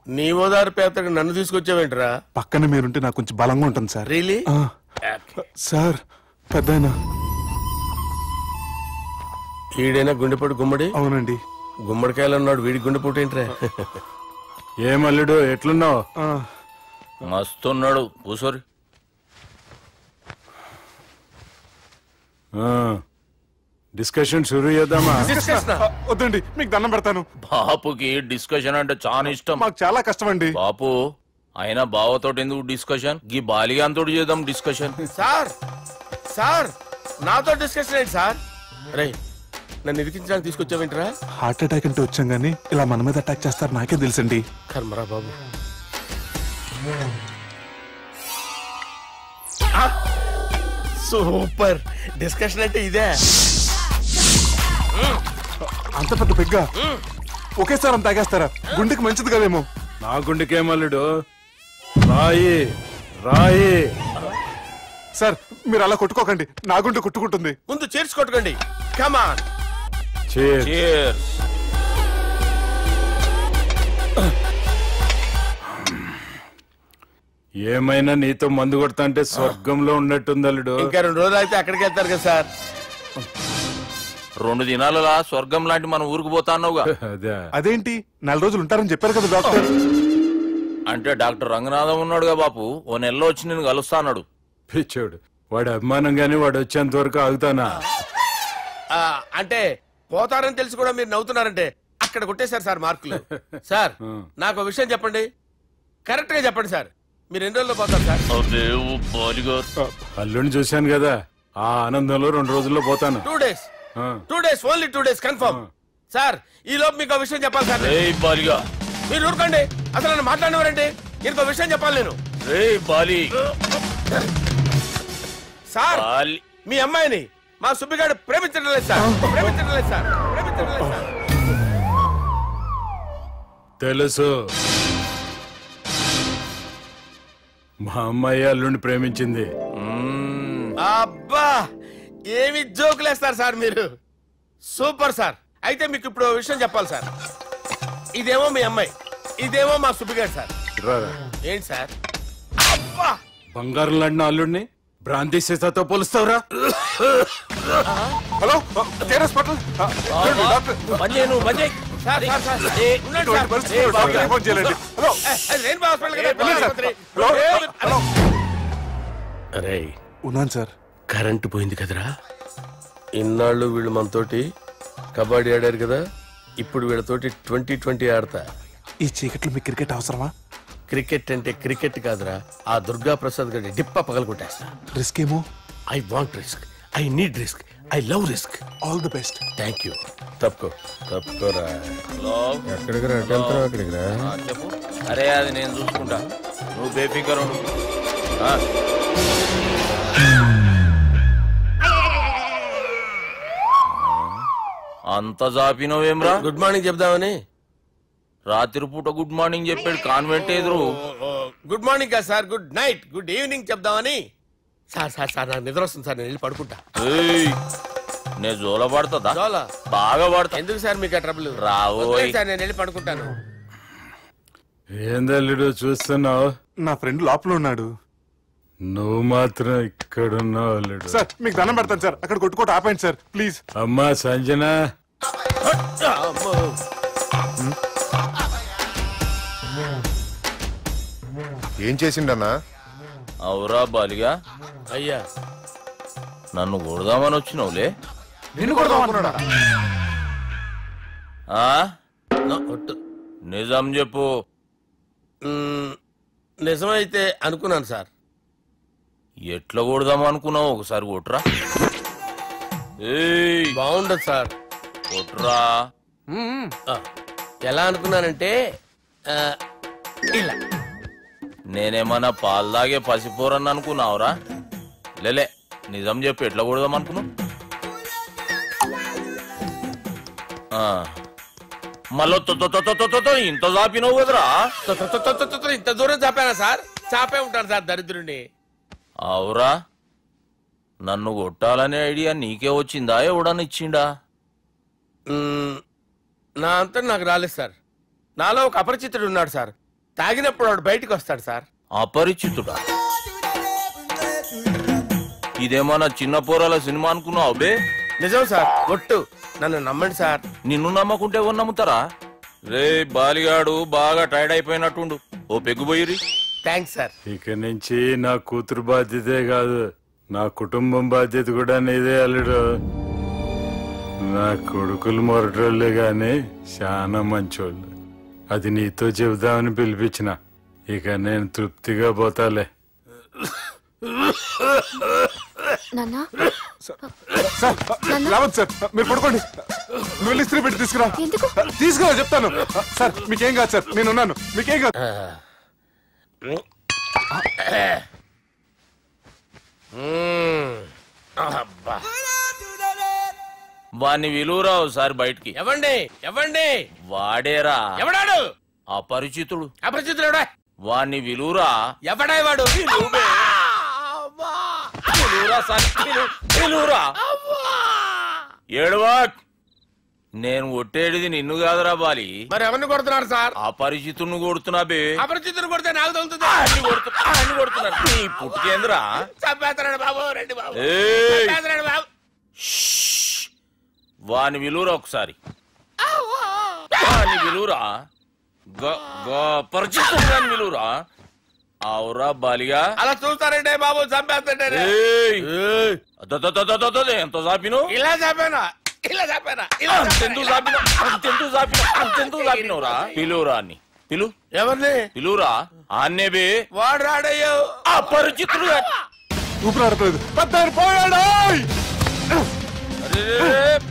నీ ఓదారు పేదకు నన్ను తీసుకొచ్చావేంట్రా? పక్కన మీరుంటే నాకు కొంచెం బలంగా ఉంటుంది సార్. రియలీ? సార్ పెద్దయినా ఈడైనా గుండెపోటు గుమ్మడి? అవునండి. గుమ్మడికాయలు అన్నాడు, వీడి గుండెపోటు ఏంట్రా? ఏమల్లుడు ఎట్లున్నావు? మస్తున్నాడు కూసోరి. డిస్కషన్ షురూ చేద్దామా? వద్దండి, మీకు దండం పెడతాను. బాపుకి డిస్కషన్ అంటే చాలా ఇష్టం. మాకు చాలా కష్టం అండి. బాపు అయినా బావతోటి ఎందుకు డిస్కషన్? గీ బాలిగాంతో చేద్దాం డిస్కషన్. సార్ సార్ నాతో డిస్కషన్ ఏంటి సార్? రే నన్ను ఇరికించడానికి తీసుకొచ్చావేంట్రా? హార్ట్ అటాక్ అంటే వచ్చాం గానీ ఇలా మన మీద అటాక్ చేస్తారు నాకే తెలుసండి. కర్మరా బాబు. సూపర్ డిస్కషన్ అంటే ఇదే. అంత పెద్ద పెగ్గ ఒకేసారి అంత తాగేస్తారా? గుండెకి మంచిది కదేమో. నా గుండెకేమల్లుడు రాయి రాయి. సార్ మీరు అలా కొట్టుకోకండి, నా గుండె కొట్టుకుంటుంది. ముందు చేర్చి కొట్టుకోండి. కమాన్. ఏమైనా నీతో మందు కొడతా అంటే స్వర్గంలో ఉన్నట్టుంది అల్లుడు. ఇంకా 2 రోజులు అయితే అక్కడికి వెళ్తారు కదా సార్. 2 దినాలలా స్వర్గం లాంటి మన ఊరికి పోతా అన్నావుగా. అదేంటి 4 రోజులు ఉంటారని చెప్పారు కదా డాక్టర్. అంటే డాక్టర్ రంగనాథం ఉన్నాడుగా బాపు, ఓ నెలలో వచ్చి నేను కలుస్తా అన్నాడు. పిచ్చోడు, వాడు అభిమానం గాని వాడు వచ్చేంత వరకు ఆగుతానా? అంటే పోతారని తెలిసి కూడా మీరు నవ్వుతున్నారంటే అక్కడ కొట్టేశారు సార్ మార్కులు. సార్ నాకు ఒక విషయం చెప్పండి, కరెక్ట్ గా చెప్పండి సార్. మీరు ఎన్ని రోజుల్లో పోతారు సార్? అల్లుడిని చూశాను కదా, ఆ ఆనందంలో 2 రోజుల్లో పోతాను. 2 days. 2 days, only 2 days confirm. Sir ఈ లోపు మీకు విషయం చెప్పాలి సార్. మీరు ఊరుకోండి, అసలు నన్ను మాట్లాడినవారంటే ఇంకో విషయం చెప్పాలి నేను. సార్ మీ అమ్మాయిని మా సుబ్బిగాడు ప్రేమించడం లేదు సార్. ప్రేమించడం లేదు సార్. ప్రేమించడం లేదు సార్. తెలుసు, మా అమ్మాయి అల్లుడిని ప్రేమించింది. అబ్బా ఏమి జోకులేస్తారు సార్ మీరు. Super sir. అయితే మీకు ఇప్పుడు విషయం చెప్పాలి సార్. ఇదేమో మీ అమ్మాయి, ఇదేమో మా సుబ్బిగాడు సార్. ఏంటి సార్? అబ్బా బంగారం లాంటి అల్లుడిని భ్రాంతి సీతతో పోలుస్తావురా? Hello hospital. అరే ఉన్నాను సార్. కరెంటు పోయింది కదరా. ఇన్నాళ్ళు వీళ్ళు మనతోటి కబడ్డీ ఆడారు కదా, ఇప్పుడు వీళ్ళతోటి 2020 ఆడతా. ఈ చీకట్లో మీకు క్రికెట్ అవసరమా? క్రికెట్ అంటే క్రికెట్ కాదురా, ఆ దుర్గా ప్రసాద్ గారి డిప్ప పగలు కొట్టేస్తా. రిస్క్ ఏమో. I want risk, I need risk, I love risk. All the best. Thank you. తప్పుకోరా. ఎక్కడికి రా? అక్కడికి రా. చెప్పు. అరే అది నేను చూసుకుంటా, నువ్వు బేఫికర్ ఉండు. అంత జాపినవేమ్రా? గుడ్ మార్నింగ్ చెప్దామని. రాత్రి పూట గుడ్ మార్నింగ్ చెప్పాడు కాన్వెంట్ ఎదురు. గుడ్ మార్నింగ్ కాదు sir, good night, good evening చెప్దామని. సార్ సార్ సార్ నాకు నిద్ర వస్తుంది సార్, నేను వెళ్ళి పడుకుంటా. నేను జోల పడుతుందా? జోలా బాగా పడతా. ఎందుకు సార్ మీకు ఆ ట్రబుల్? రావు సార్, నేను వెళ్ళి పడుకుంటాను. ఏందల్లుడు చూస్తున్నావు? నా ఫ్రెండ్ లోపల ఉన్నాడు. నువ్వు మాత్రం ఇక్కడున్నావు అల్లుడు. సార్ మీకు దండం పెడతాను సార్, అక్కడ కొట్టుకోట ఆపండి సార్ ప్లీజ్. అమ్మా సంజన, ఏం చేసిండన్నా? అవురా బాలిగా, అయ్యా నన్ను కొడదామని వచ్చినావులే. నిన్ను కొడదామన్నాడా? నిజం చెప్పు. నిజమైతే అనుకున్నాను సార్. ఎట్లా కొడదాం అనుకున్నావు? ఒకసారి కొట్రా. బాగుండదు సార్. కొట్రా. ఎలా అనుకున్నానంటే ఇలా. నేనేమన్నా పాలు తాగే పసిపోరని అనుకున్నావురా? లేలే, నిజం చెప్పు, ఎట్లా కొడదాం అనుకున్నావు? మళ్ళీ ఇంత చాపినావు కదరా? ఇంత దూరం చాపానా సార్? చాపే ఉంటాను సార్ దరిద్రుడిని. అవురా, నన్ను కొట్టాలనే ఐడియా నీకే వచ్చిందా? ఎవడని ఇచ్చిండా? నా అంతా నాకు రాలేదు సార్. నాలో ఒక అపరిచితుడు ఉన్నాడు సార్. తాగినప్పుడు వాడు బయటికి వస్తాడు సార్. అపరిచితుడా? ఇదేమన్నా చిన్న పోరాల సినిమా అనుకున్నావు బే? నిజం సార్, ఒట్టు, నన్ను నమ్మండి సార్. నిన్ను నమ్మకుంటే ఎవరు నమ్ముతారా? రే బాలిగాడు బాగా టైర్డ్ అయిపోయినట్టుండు, ఓ పెగ్గుబోయిరి. Thanks sir. ఇక నుంచి నా కూతురు బాధ్యతే కాదు, నా కుటుంబం బాధ్యత కూడా నీదే అల్లుడు. నా కొడుకులు మొరటోళ్ళే గాని చాలా మంచోళ్ళు. అది నీతో చెబుదామని పిలిపించిన. ఇక నేను తృప్తిగా పోతాలే. రావద్దు సార్, మీరు పడుకోండి. నువ్వు ఇస్త్రీ పెట్టి తీసుకురా. తీసుకురా చెప్తాను. సార్ మీకేం కాదు సార్, నేను ఉన్నాను, మీకేం కాదు. వాణ్ణి విలువరా ఒకసారి బయటికి. ఎవండి ఎవండి? వాడేరా. ఎవడాడు? అపరిచితుడు. అపరిచితుడు ఎవడా? వాణ్ణి విలువరా. ఎవడా వాడు? ఏడవా. నేను ఒట్టేడిది నిన్ను కాదురా బాలి. మరి ఎవరిని కొడుతున్నారు సార్? అపరిచితుడిని కొడుతున్నా బే. అపరిచితుడు కొడితే నాకు తగులుతుంది. అన్ని కొడుతున్నారు. నీ పుట్టుకేంద్రా? చంపేస్తున్నాడు బాబు, రండి బాబు. ఏయ్! చంపేస్తున్నాడు బాబు. వాని విలువరా ఒకసారి. వాని విలువరా. పరిచితుడు గాని విలువరా. అవురా బాలిగా. అలా చూస్తారంటే బాబు, చంపేస్తాడు. ఎంత చాపిను? ఇలా చంపానా? ఇలా చంపానా? అంతెందుకు చాపిన? అంతెందుకు చాపిన? అంతెందుకు చాపినవురా? పిలువురా అన్ని. పిలు. ఎవరిని? పిలువురా. ఆన్నే బే. వాడు రాడయ్యో. అపరిచితుడు. ఊపిరాడట్లేదు. పెద్దాయన పోయాడు.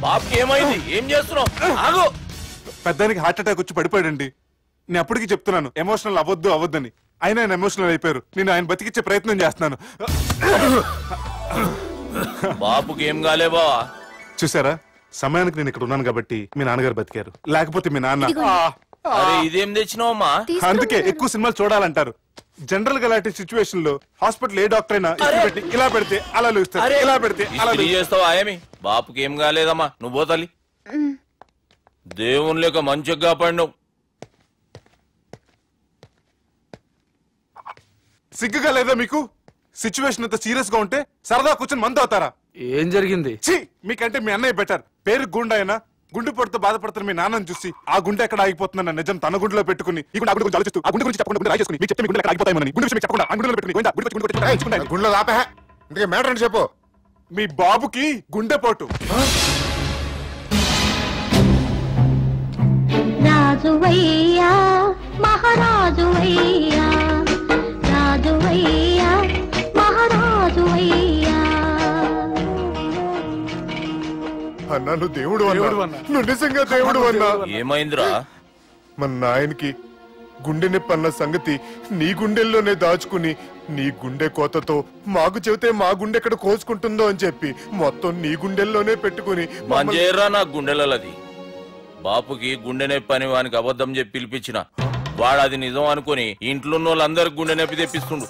బాబుకి ఏమైంది? ఏం చేస్తున్నావు? ఆగు. పెద్దానికి హార్ట్ అటాక్ వచ్చి పడిపోయాడండి. నేను అప్పటికి చెప్తున్నాను ఎమోషనల్ అవ్వద్దని. ఆయన ఎమోషనల్ అయిపోయారు. నేను ఆయన బతికిచ్చే ప్రయత్నం చేస్తున్నాను. బాబుకి ఏం కాలే బావా? చూసారా, సమయానికి నేను ఇక్కడ ఉన్నాను కాబట్టి మీ నాన్నగారు బతికారు. లేకపోతే మీ నాన్న. అరే ఇదేం తెచ్చినావమ్మా? అందుకే ఎక్కువ సినిమాలు చూడాలంటారు. జనరల్ గా అలాంటి సిచ్యువేషన్ లో హాస్పిటల్ ఏ డాక్టర్ అయినా పెట్టి ఇలా పెడితే అలా లూస్తారు, ఇలా పెడితే అలా చేస్తావా? ఏమి బాపుకి ఏం కాలేదమ్మా, నువ్వు పోతల్లి. దేవుని లేక మంచిగా పడినావు. సిగ్గుగా లేదా మీకు? సిచ్యువేషన్ అంత సీరియస్ గా ఉంటే సరదా కూర్చొని మందు అవుతారా? ఏం జరిగింది? ఛీ, మీకంటే మీ అన్నయ్య బెటర్. పేరు గుండె అయినా గుండె పొడితో బాధపడుతున్న మీ నాన్నని చూసి ఆ గుండె ఎక్కడ ఆగిపోతుందన్న నిజం తన గుండెలో పెట్టుకుని ఈ గుండె గురించి ఆలోచిస్తూ ఆ గుండె గురించి చెప్పకుండా రాయి చేసుకుని మీకు చెప్తే మీ గుండె ఎక్కడ ఆగిపోతాయని గుండె విషయం చెప్పకుండా ఆ గుండెలో పెట్టుకుని గుండెలో ఆపే. ఇందుకే మ్యాటర్ అని చెప్పు. మీ బాబుకి గుండెపోటు. రాజువయ్యా మహారాజువయ్యా, రాజువయ్యా మహారాజువయ్యా. అన్నా నువ్వు దేవుడు అన్నా, నువ్వు నిజంగా దేవుడు అన్నా. ఏమైందిరా? మన నాయనకి గుండె నొప్పి అన్న సంగతి నీ గుండెల్లోనే దాచుకుని నీ గుండె కోతతో మాకు చెబితే మా గుండె ఎక్కడ కోసుకుంటుందో అని చెప్పి మొత్తం నీ గుండెల్లోనే పెట్టుకుని మంజేరా నా గుండెలది. బాపుకి గుండె నొప్పి అని వానికి అబద్ధం చెప్పి పిలిపించిన వాడు అది నిజం అనుకుని ఇంట్లో వాళ్ళందరికి గుండె నొప్పి తెప్పిస్తుండు.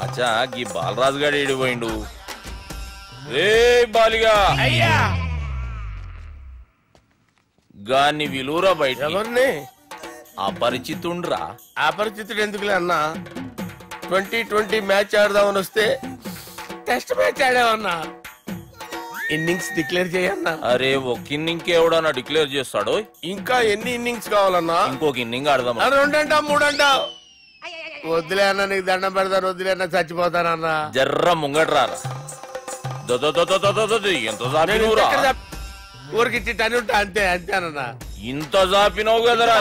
అచ్చా గీ బాలరాజు గారు ఏడిపోయిండు. రే బాలిగా అయ్యా, గాన్ని విలువరా బయట. ఎవరిని? అపరిచితుండ్రా. అపరిచితుడు ఎందుకులే అన్నా? 2020 మ్యాచ్ ఆడదామని వస్తే టెస్ట్ మ్యాచ్ ఆడామన్నా. ఇన్నింగ్స్ డిక్లేర్ చేయన్నా. అరే ఒక ఇన్నింగ్ ఎవడన్నా డిక్లేర్ చేస్తాడు? ఇంకా ఎన్ని ఇన్నింగ్స్ కావాలన్నా? ఇంకొక ఇన్నింగ్ ఆడదాం. 2 అంటావు 3 అంటావు. వద్దులే అన్న, నీకు దండం పెడతాను. వద్దులే అన్న, చచ్చిపోతానన్నా. జర్ర ముంగట్రా. ఎంత జాపినవురా? ఊరికి టని ఉంటా అంతే అంతేనన్నా. ఇంత జాపినవు కదరా.